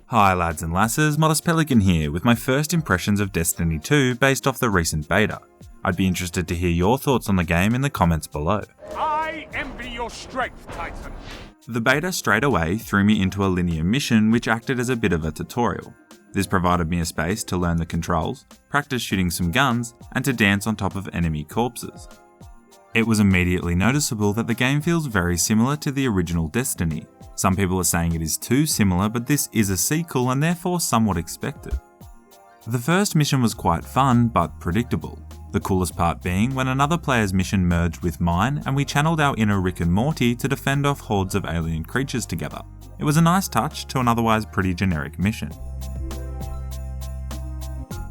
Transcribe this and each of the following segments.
Hi lads and lasses, Modest Pelican here with my first impressions of Destiny 2 based off the recent beta. I'd be interested to hear your thoughts on the game in the comments below. I envy your strength, Titan. The beta straight away threw me into a linear mission which acted as a bit of a tutorial. This provided me a space to learn the controls, practice shooting some guns, and to dance on top of enemy corpses. It was immediately noticeable that the game feels very similar to the original Destiny. Some people are saying it is too similar, but this is a sequel and therefore somewhat expected. The first mission was quite fun, but predictable. The coolest part being when another player's mission merged with mine and we channeled our inner Rick and Morty to defend off hordes of alien creatures together. It was a nice touch to an otherwise pretty generic mission.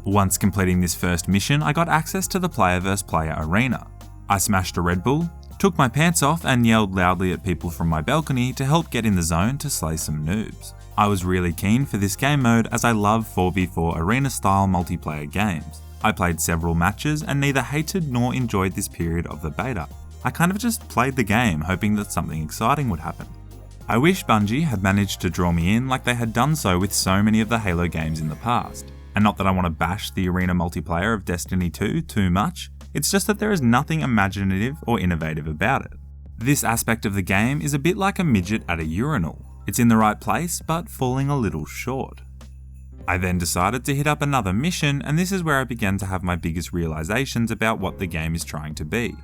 Once completing this first mission, I got access to the player vs player arena. I smashed a Red Bull, took my pants off and yelled loudly at people from my balcony to help get in the zone to slay some noobs. I was really keen for this game mode as I love 4v4 arena style multiplayer games. I played several matches and neither hated nor enjoyed this period of the beta. I kind of just played the game hoping that something exciting would happen. I wish Bungie had managed to draw me in like they had done so with so many of the Halo games in the past. And not that I want to bash the arena multiplayer of Destiny 2 too much, it's just that there is nothing imaginative or innovative about it. This aspect of the game is a bit like a midget at a urinal. It's in the right place, but falling a little short. I then decided to hit up another mission, and this is where I began to have my biggest realizations about what the game is trying to be.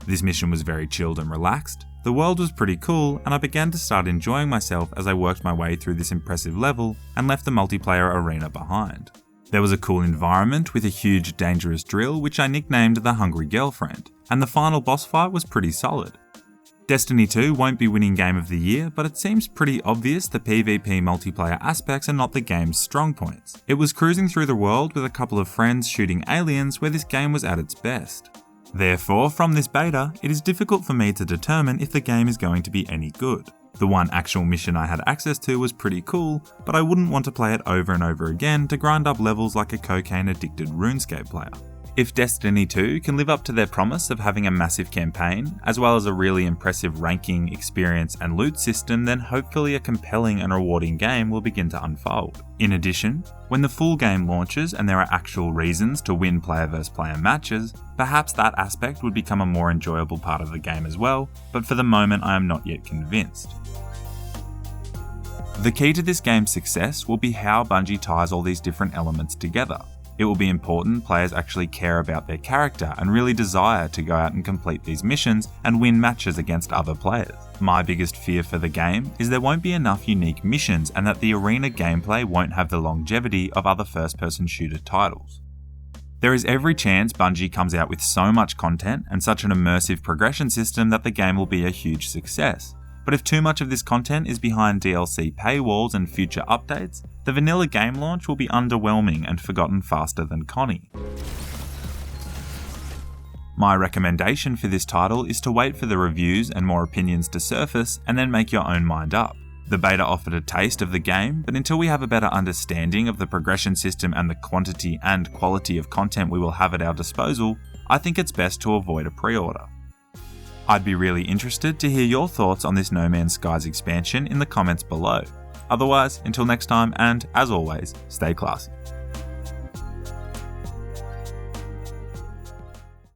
This mission was very chilled and relaxed, the world was pretty cool, and I began to start enjoying myself as I worked my way through this impressive level and left the multiplayer arena behind. There was a cool environment with a huge dangerous drill which I nicknamed the Hungry Girlfriend, and the final boss fight was pretty solid. Destiny 2 won't be winning Game of the Year, but it seems pretty obvious the PvP multiplayer aspects are not the game's strong points. It was cruising through the world with a couple of friends shooting aliens where this game was at its best. Therefore, from this beta, it is difficult for me to determine if the game is going to be any good. The one actual mission I had access to was pretty cool, but I wouldn't want to play it over and over again to grind up levels like a cocaine-addicted RuneScape player. If Destiny 2 can live up to their promise of having a massive campaign, as well as a really impressive ranking, experience and loot system, then hopefully a compelling and rewarding game will begin to unfold. In addition, when the full game launches and there are actual reasons to win player vs player matches, perhaps that aspect would become a more enjoyable part of the game as well, but for the moment I am not yet convinced. The key to this game's success will be how Bungie ties all these different elements together. It will be important players actually care about their character and really desire to go out and complete these missions and win matches against other players. My biggest fear for the game is there won't be enough unique missions and that the arena gameplay won't have the longevity of other first-person shooter titles. There is every chance Bungie comes out with so much content and such an immersive progression system that the game will be a huge success. But if too much of this content is behind DLC paywalls and future updates, the vanilla game launch will be underwhelming and forgotten faster than Connie. My recommendation for this title is to wait for the reviews and more opinions to surface and then make your own mind up. The beta offered a taste of the game, but until we have a better understanding of the progression system and the quantity and quality of content we will have at our disposal, I think it's best to avoid a pre-order. I'd be really interested to hear your thoughts on this No Man's Skies expansion in the comments below. Otherwise, until next time, and as always, stay classy.